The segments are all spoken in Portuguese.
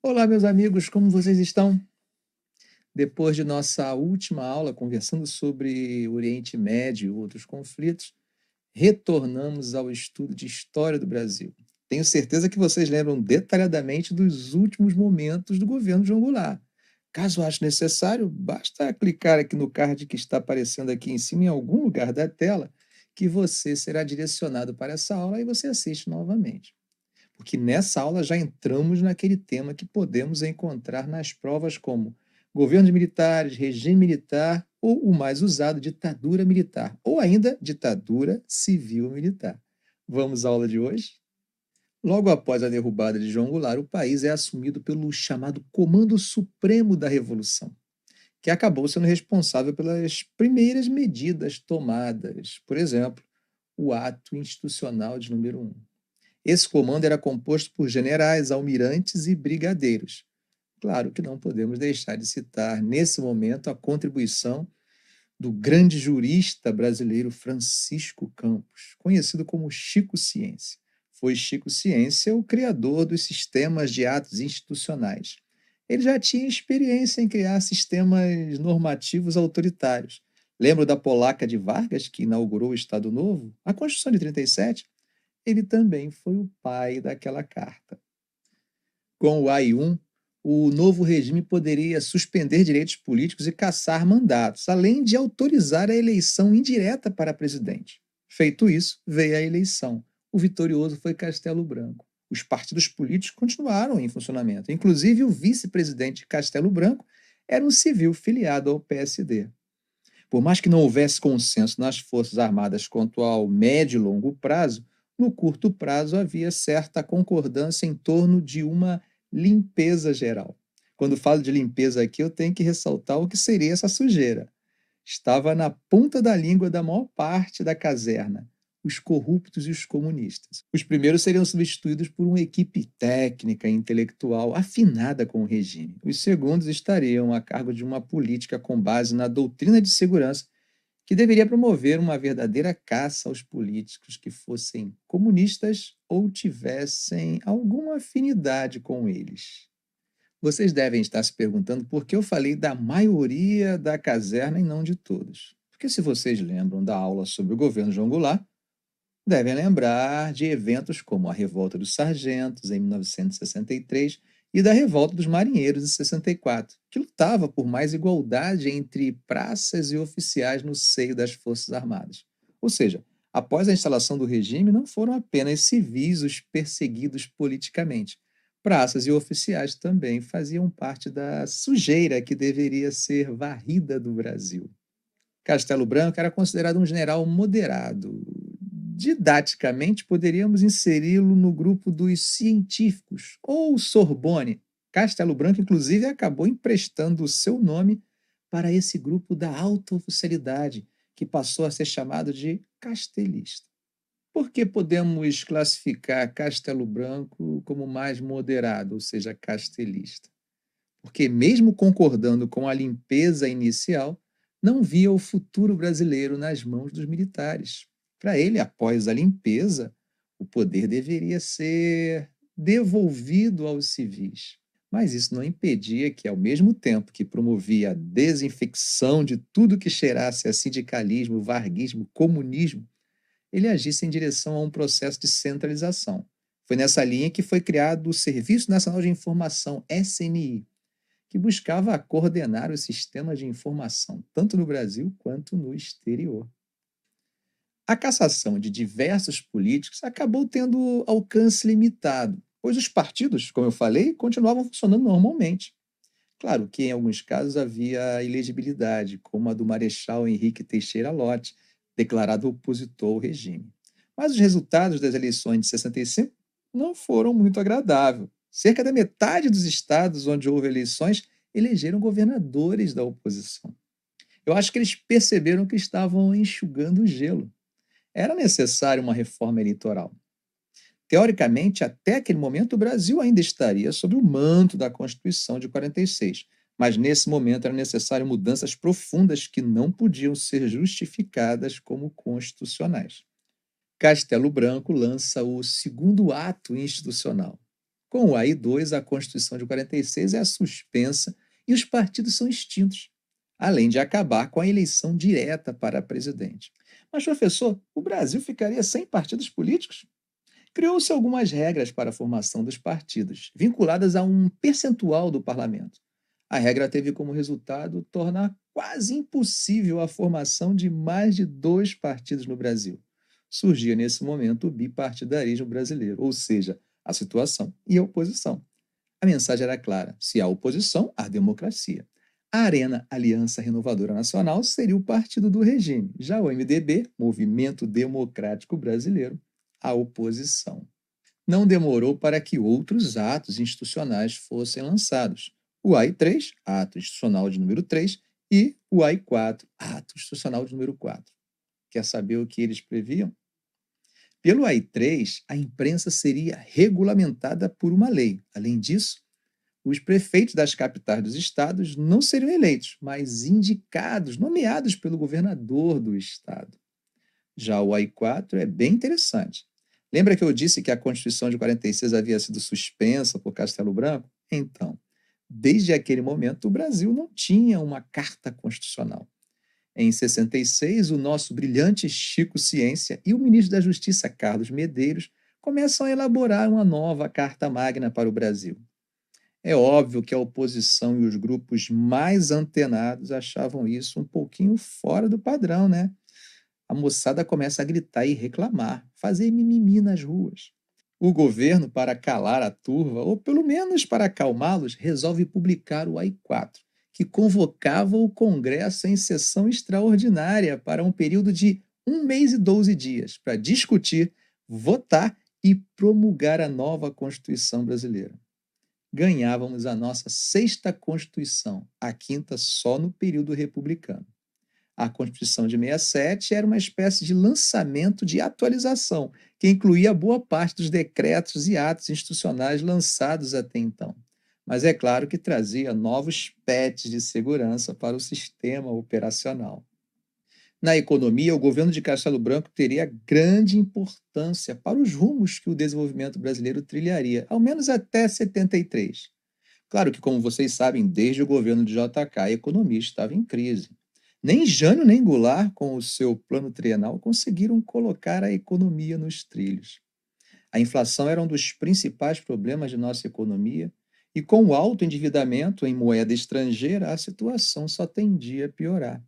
Olá, meus amigos, como vocês estão? Depois de nossa última aula conversando sobre o Oriente Médio e outros conflitos, retornamos ao estudo de história do Brasil. Tenho certeza que vocês lembram detalhadamente dos últimos momentos do governo João Goulart. Caso ache necessário, basta clicar aqui no card que está aparecendo aqui em cima, em algum lugar da tela, que você será direcionado para essa aula e você assiste novamente. Porque nessa aula já entramos naquele tema que podemos encontrar nas provas como governos militares, regime militar ou o mais usado, ditadura militar, ou ainda ditadura civil-militar. Vamos à aula de hoje? Logo após a derrubada de João Goulart, o país é assumido pelo chamado Comando Supremo da Revolução, que acabou sendo responsável pelas primeiras medidas tomadas, por exemplo, o Ato Institucional de número 1. Esse comando era composto por generais, almirantes e brigadeiros. Claro que não podemos deixar de citar, nesse momento, a contribuição do grande jurista brasileiro Francisco Campos, conhecido como Chico Ciência. Foi Chico Ciência o criador dos sistemas de atos institucionais. Ele já tinha experiência em criar sistemas normativos autoritários. Lembra da polaca de Vargas, que inaugurou o Estado Novo? A Constituição de 37? Ele também foi o pai daquela carta. Com o AI-1, o novo regime poderia suspender direitos políticos e cassar mandatos, além de autorizar a eleição indireta para presidente. Feito isso, veio a eleição. O vitorioso foi Castelo Branco. Os partidos políticos continuaram em funcionamento. Inclusive, o vice-presidente Castelo Branco era um civil filiado ao PSD. Por mais que não houvesse consenso nas Forças Armadas quanto ao médio e longo prazo, no curto prazo havia certa concordância em torno de uma limpeza geral. Quando falo de limpeza aqui, eu tenho que ressaltar o que seria essa sujeira. Estava na ponta da língua da maior parte da caserna, os corruptos e os comunistas. Os primeiros seriam substituídos por uma equipe técnica e intelectual afinada com o regime. Os segundos estariam a cargo de uma política com base na doutrina de segurança que deveria promover uma verdadeira caça aos políticos que fossem comunistas ou tivessem alguma afinidade com eles. Vocês devem estar se perguntando por que eu falei da maioria da caserna e não de todos. Porque se vocês lembram da aula sobre o governo João Goulart, devem lembrar de eventos como a Revolta dos Sargentos, em 1963, e da Revolta dos Marinheiros, em 64, que lutava por mais igualdade entre praças e oficiais no seio das Forças Armadas. Ou seja, após a instalação do regime, não foram apenas civis os perseguidos politicamente. Praças e oficiais também faziam parte da sujeira que deveria ser varrida do Brasil. Castelo Branco era considerado um general moderado. Didaticamente, poderíamos inseri-lo no grupo dos científicos, ou Sorbonne. Castelo Branco, inclusive, acabou emprestando o seu nome para esse grupo da alta oficialidade, que passou a ser chamado de castelista. Por que podemos classificar Castelo Branco como mais moderado, ou seja, castelista? Porque, mesmo concordando com a limpeza inicial, não via o futuro brasileiro nas mãos dos militares. Para ele, após a limpeza, o poder deveria ser devolvido aos civis. Mas isso não impedia que, ao mesmo tempo que promovia a desinfecção de tudo que cheirasse a sindicalismo, varguismo, comunismo, ele agisse em direção a um processo de centralização. Foi nessa linha que foi criado o Serviço Nacional de Informação, SNI, que buscava coordenar os sistemas de informação, tanto no Brasil quanto no exterior. A cassação de diversos políticos acabou tendo alcance limitado, pois os partidos, como eu falei, continuavam funcionando normalmente. Claro que em alguns casos havia ilegibilidade, como a do Marechal Henrique Teixeira Lott, declarado opositor ao regime. Mas os resultados das eleições de 65 não foram muito agradáveis. Cerca da metade dos estados onde houve eleições elegeram governadores da oposição. Eu acho que eles perceberam que estavam enxugando o gelo. Era necessária uma reforma eleitoral. Teoricamente, até aquele momento, o Brasil ainda estaria sob o manto da Constituição de 46, mas nesse momento eram necessárias mudanças profundas que não podiam ser justificadas como constitucionais. Castelo Branco lança o segundo ato institucional, Com o AI-2, a Constituição de 46 é suspensa e os partidos são extintos, além de acabar com a eleição direta para presidente. Mas, professor, o Brasil ficaria sem partidos políticos? Criou-se algumas regras para a formação dos partidos, vinculadas a um percentual do parlamento. A regra teve como resultado tornar quase impossível a formação de mais de dois partidos no Brasil. Surgia nesse momento o bipartidarismo brasileiro, ou seja, a situação e a oposição. A mensagem era clara: se há oposição, há democracia. A Arena Aliança Renovadora Nacional seria o partido do regime, já o MDB, Movimento Democrático Brasileiro, a oposição. Não demorou para que outros atos institucionais fossem lançados. O AI-3, Ato Institucional de número 3, e o AI-4, Ato Institucional de número 4. Quer saber o que eles previam? Pelo AI-3, a imprensa seria regulamentada por uma lei. Além disso, os prefeitos das capitais dos estados não seriam eleitos, mas indicados, nomeados pelo governador do estado. Já o AI-4 é bem interessante. Lembra que eu disse que a Constituição de 46 havia sido suspensa por Castelo Branco? Então, desde aquele momento, o Brasil não tinha uma carta constitucional. Em 66, o nosso brilhante Chico Ciência e o ministro da Justiça, Carlos Medeiros, começam a elaborar uma nova Carta Magna para o Brasil. É óbvio que a oposição e os grupos mais antenados achavam isso um pouquinho fora do padrão, né? A moçada começa a gritar e reclamar, fazer mimimi nas ruas. O governo, para calar a turva, ou pelo menos para acalmá-los, resolve publicar o AI-4, que convocava o Congresso em sessão extraordinária para um período de 1 mês e 12 dias, para discutir, votar e promulgar a nova Constituição brasileira. Ganhávamos a nossa sexta Constituição, a quinta só no período republicano. A Constituição de 67 era uma espécie de lançamento de atualização, que incluía boa parte dos decretos e atos institucionais lançados até então. Mas é claro que trazia novos patches de segurança para o sistema operacional. Na economia, o governo de Castelo Branco teria grande importância para os rumos que o desenvolvimento brasileiro trilharia, ao menos até 73. Claro que, como vocês sabem, desde o governo de JK, a economia estava em crise. Nem Jânio nem Goulart, com o seu plano trienal, conseguiram colocar a economia nos trilhos. A inflação era um dos principais problemas de nossa economia, e com o alto endividamento em moeda estrangeira, a situação só tendia a piorar.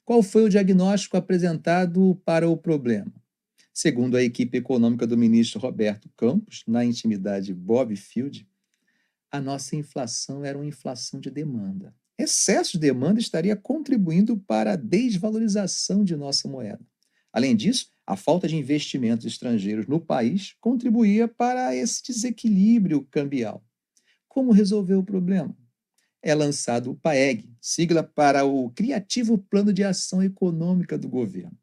Qual foi o diagnóstico apresentado para o problema? Segundo a equipe econômica do ministro Roberto Campos, na intimidade Bob Field, a nossa inflação era uma inflação de demanda. Excesso de demanda estaria contribuindo para a desvalorização de nossa moeda. Além disso, a falta de investimentos estrangeiros no país contribuía para esse desequilíbrio cambial. Como resolver o problema? É lançado o PAEG, sigla para o Criativo Plano de Ação Econômica do Governo.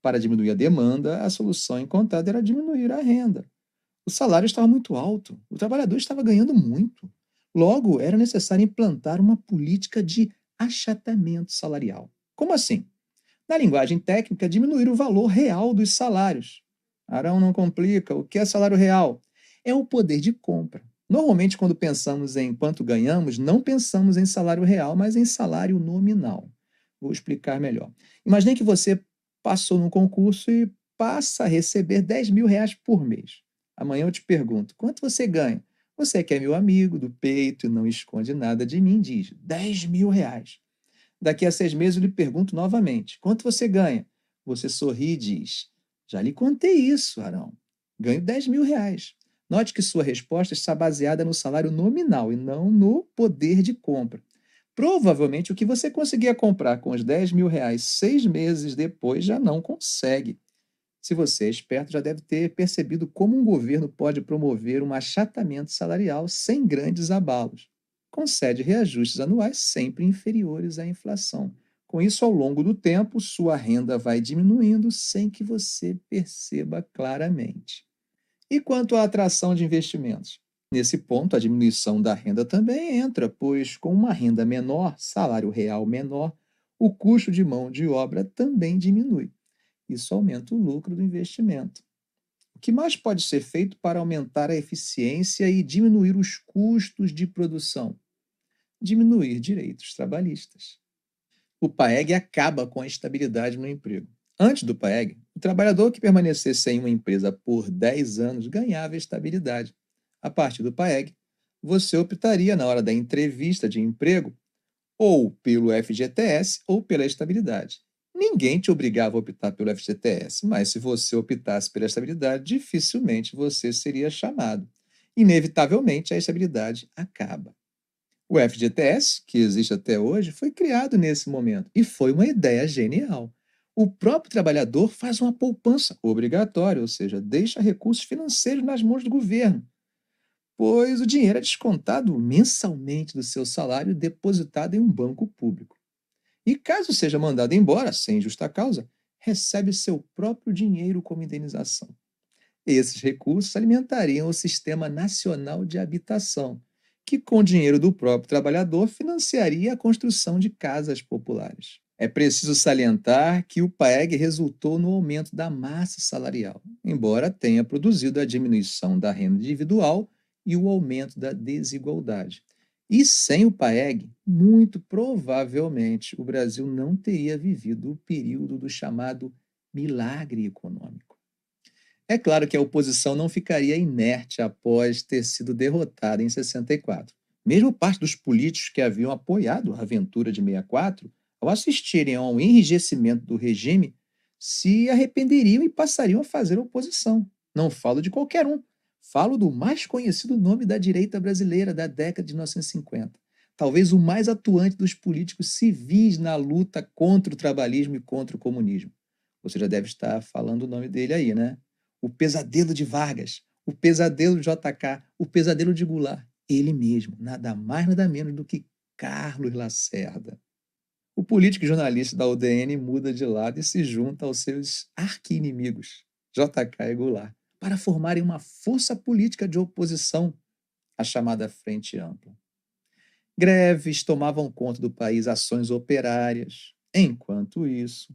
Para diminuir a demanda, a solução encontrada era diminuir a renda. O salário estava muito alto, o trabalhador estava ganhando muito. Logo, era necessário implantar uma política de achatamento salarial. Como assim? Na linguagem técnica, diminuir o valor real dos salários. Arão não complica. O que é salário real? É o poder de compra. Normalmente, quando pensamos em quanto ganhamos, não pensamos em salário real, mas em salário nominal. Vou explicar melhor. Imagine que você passou num concurso e passa a receber R$ 10.000 por mês. Amanhã eu te pergunto, quanto você ganha? Você que é meu amigo do peito e não esconde nada de mim, diz R$ 10.000. Daqui a 6 meses eu lhe pergunto novamente, quanto você ganha? Você sorri e diz, já lhe contei isso, Arão. Ganho R$ 10.000. Note que sua resposta está baseada no salário nominal e não no poder de compra. Provavelmente o que você conseguia comprar com os R$ 10.000 6 meses depois já não consegue. Se você é esperto, já deve ter percebido como um governo pode promover um achatamento salarial sem grandes abalos. Concede reajustes anuais sempre inferiores à inflação. Com isso, ao longo do tempo, sua renda vai diminuindo sem que você perceba claramente. E quanto à atração de investimentos? Nesse ponto, a diminuição da renda também entra, pois com uma renda menor, salário real menor, o custo de mão de obra também diminui. Isso aumenta o lucro do investimento. O que mais pode ser feito para aumentar a eficiência e diminuir os custos de produção? Diminuir direitos trabalhistas. O PAEG acaba com a estabilidade no emprego. Antes do PAEG, o trabalhador que permanecesse em uma empresa por 10 anos ganhava estabilidade. A partir do PAEG, você optaria na hora da entrevista de emprego ou pelo FGTS ou pela estabilidade. Ninguém te obrigava a optar pelo FGTS, mas se você optasse pela estabilidade, dificilmente você seria chamado. Inevitavelmente, a estabilidade acaba. O FGTS, que existe até hoje, foi criado nesse momento e foi uma ideia genial. O próprio trabalhador faz uma poupança obrigatória, ou seja, deixa recursos financeiros nas mãos do governo, pois o dinheiro é descontado mensalmente do seu salário depositado em um banco público. E caso seja mandado embora sem justa causa, recebe seu próprio dinheiro como indenização. Esses recursos alimentariam o Sistema Nacional de Habitação, que, com o dinheiro do próprio trabalhador, financiaria a construção de casas populares. É preciso salientar que o PAEG resultou no aumento da massa salarial, embora tenha produzido a diminuição da renda individual e o aumento da desigualdade. E sem o PAEG, muito provavelmente o Brasil não teria vivido o período do chamado milagre econômico. É claro que a oposição não ficaria inerte após ter sido derrotada em 64. Mesmo parte dos políticos que haviam apoiado a aventura de 64, ao assistirem ao enrijecimento do regime, se arrependeriam e passariam a fazer oposição. Não falo de qualquer um. Falo do mais conhecido nome da direita brasileira da década de 1950. Talvez o mais atuante dos políticos civis na luta contra o trabalhismo e contra o comunismo. Você já deve estar falando o nome dele aí, né? O pesadelo de Vargas, o pesadelo de JK, o pesadelo de Goulart. Ele mesmo, nada mais, nada menos do que Carlos Lacerda. O político e jornalista da UDN muda de lado e se junta aos seus arqui-inimigos, JK e Goulart, para formarem uma força política de oposição à chamada Frente Ampla. Greves tomavam conta do país, ações operárias. Enquanto isso,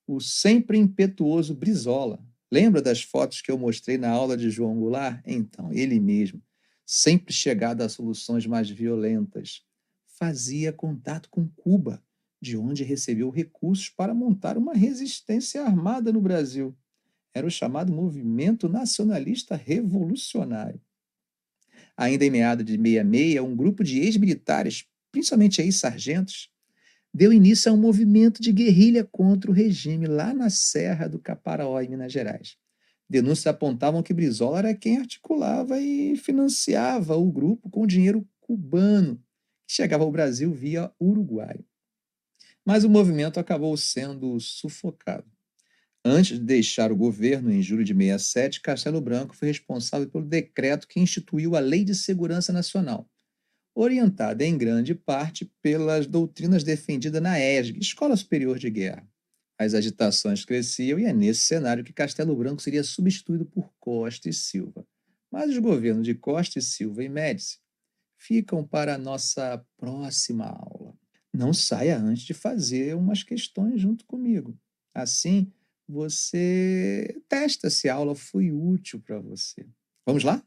o sempre impetuoso Brizola. Lembra das fotos que eu mostrei na aula de João Goulart? Então, ele mesmo, sempre chegado a soluções mais violentas, fazia contato com Cuba, de onde recebeu recursos para montar uma resistência armada no Brasil. Era o chamado Movimento Nacionalista Revolucionário. Ainda em meados de 66, um grupo de ex-militares, principalmente ex-sargentos, deu início a um movimento de guerrilha contra o regime lá na Serra do Caparaó, em Minas Gerais. Denúncias apontavam que Brizola era quem articulava e financiava o grupo com dinheiro cubano, que chegava ao Brasil via Uruguai. Mas o movimento acabou sendo sufocado. Antes de deixar o governo, em julho de 67, Castelo Branco foi responsável pelo decreto que instituiu a Lei de Segurança Nacional, orientada em grande parte pelas doutrinas defendidas na ESG, Escola Superior de Guerra. As agitações cresciam e é nesse cenário que Castelo Branco seria substituído por Costa e Silva. Mas os governos de Costa e Silva e Médici ficam para a nossa próxima aula. Não saia antes de fazer umas questões junto comigo. Assim, você testa se a aula foi útil para você. Vamos lá?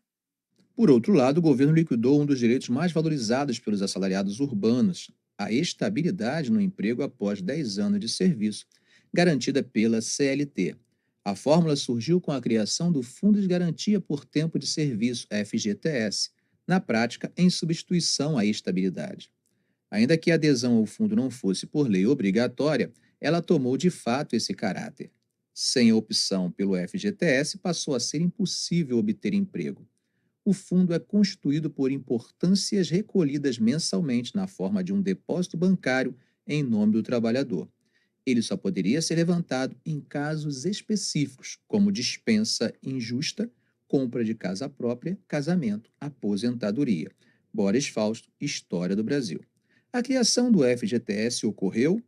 Por outro lado, o governo liquidou um dos direitos mais valorizados pelos assalariados urbanos, a estabilidade no emprego após 10 anos de serviço, garantida pela CLT. A fórmula surgiu com a criação do Fundo de Garantia por Tempo de Serviço, FGTS, na prática, em substituição à estabilidade. Ainda que a adesão ao fundo não fosse por lei obrigatória, ela tomou de fato esse caráter. Sem a opção pelo FGTS, passou a ser impossível obter emprego. O fundo é constituído por importâncias recolhidas mensalmente na forma de um depósito bancário em nome do trabalhador. Ele só poderia ser levantado em casos específicos, como dispensa injusta, compra de casa própria, casamento, aposentadoria. Boris Fausto, História do Brasil. A criação do FGTS ocorreu,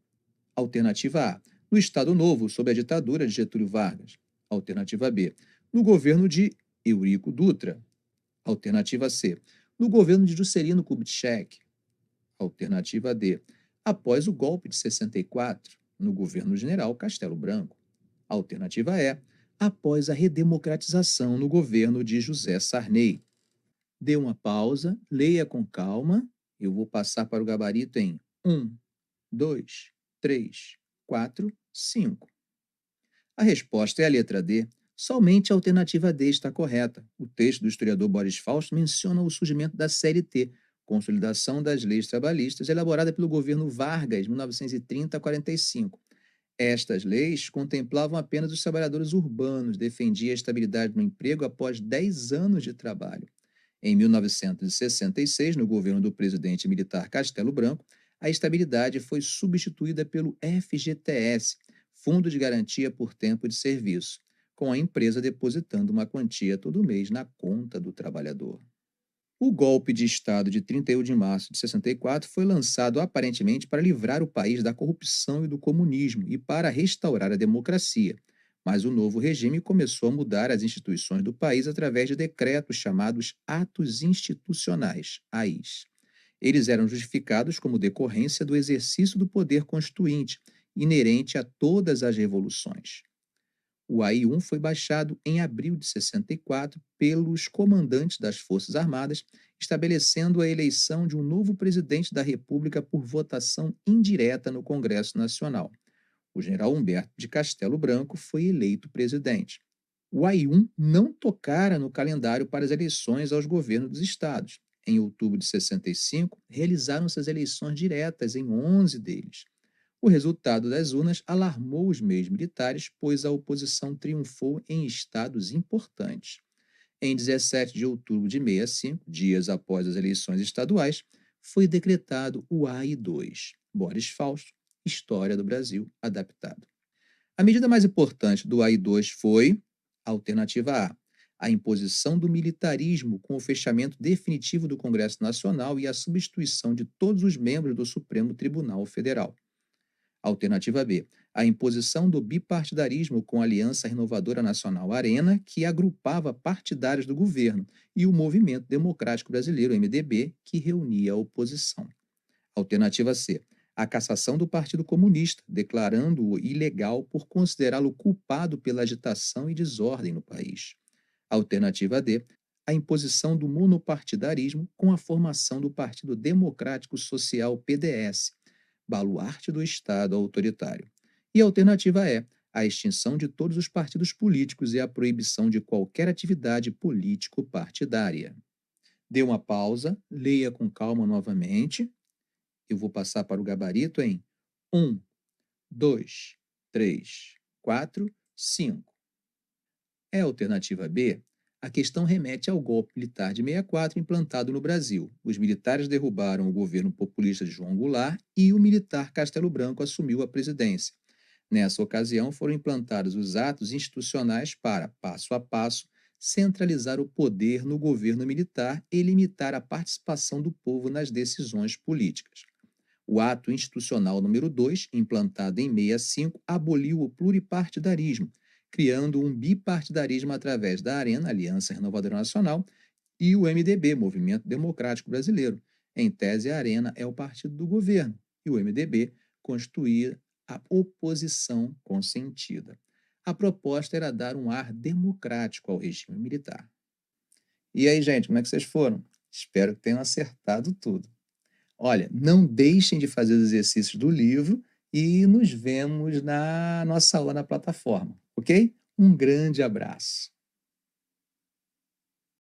alternativa A, no Estado Novo, sob a ditadura de Getúlio Vargas. Alternativa B, no governo de Eurico Dutra. Alternativa C, no governo de Juscelino Kubitschek. Alternativa D, após o golpe de 64, no governo general Castelo Branco. Alternativa E, após a redemocratização no governo de José Sarney. Dê uma pausa, leia com calma. Eu vou passar para o gabarito em 1, 2, 3, 4, 5. A resposta é a letra D. Somente a alternativa D está correta. O texto do historiador Boris Fausto menciona o surgimento da CLT, Consolidação das Leis Trabalhistas, elaborada pelo governo Vargas, 1930 a 45. Estas leis contemplavam apenas os trabalhadores urbanos, defendiam a estabilidade no emprego após 10 anos de trabalho. Em 1966, no governo do presidente militar Castelo Branco, a estabilidade foi substituída pelo FGTS, Fundo de Garantia por Tempo de Serviço, com a empresa depositando uma quantia todo mês na conta do trabalhador. O golpe de Estado de 31 de março de 64 foi lançado aparentemente para livrar o país da corrupção e do comunismo e para restaurar a democracia. Mas o novo regime começou a mudar as instituições do país através de decretos chamados Atos Institucionais, AIs. Eles eram justificados como decorrência do exercício do poder constituinte, inerente a todas as revoluções. O AI-1 foi baixado em abril de 64 pelos comandantes das Forças Armadas, estabelecendo a eleição de um novo presidente da República por votação indireta no Congresso Nacional. O general Humberto de Castelo Branco foi eleito presidente. O AI-1 não tocara no calendário para as eleições aos governos dos estados. Em outubro de 65, realizaram-se as eleições diretas em 11 deles. O resultado das urnas alarmou os meios militares, pois a oposição triunfou em estados importantes. Em 17 de outubro de 65, dias após as eleições estaduais, foi decretado o AI-2, Boris Fausto, História do Brasil adaptado. A medida mais importante do AI-2 foi a alternativa A, a imposição do militarismo com o fechamento definitivo do Congresso Nacional e a substituição de todos os membros do Supremo Tribunal Federal. Alternativa B, a imposição do bipartidarismo com a Aliança Renovadora Nacional Arena, que agrupava partidários do governo, e o Movimento Democrático Brasileiro, MDB, que reunia a oposição. Alternativa C, a cassação do Partido Comunista, declarando-o ilegal por considerá-lo culpado pela agitação e desordem no país. Alternativa D, a imposição do monopartidarismo com a formação do Partido Democrático Social PDS, baluarte do Estado autoritário. E a alternativa é a extinção de todos os partidos políticos e a proibição de qualquer atividade político-partidária. Dê uma pausa, leia com calma novamente. Eu vou passar para o gabarito em 1, 2, 3, 4, 5. É a alternativa B? A questão remete ao golpe militar de 64 implantado no Brasil. Os militares derrubaram o governo populista de João Goulart e o militar Castelo Branco assumiu a presidência. Nessa ocasião, foram implantados os atos institucionais para, passo a passo, centralizar o poder no governo militar e limitar a participação do povo nas decisões políticas. O ato institucional número 2, implantado em 65, aboliu o pluripartidarismo, criando um bipartidarismo através da ARENA, Aliança Renovadora Nacional, e o MDB, Movimento Democrático Brasileiro. Em tese, a ARENA é o partido do governo e o MDB constituía a oposição consentida. A proposta era dar um ar democrático ao regime militar. E aí, gente, como é que vocês foram? Espero que tenham acertado tudo. Olha, não deixem de fazer os exercícios do livro e nos vemos na nossa aula na plataforma, ok? Um grande abraço.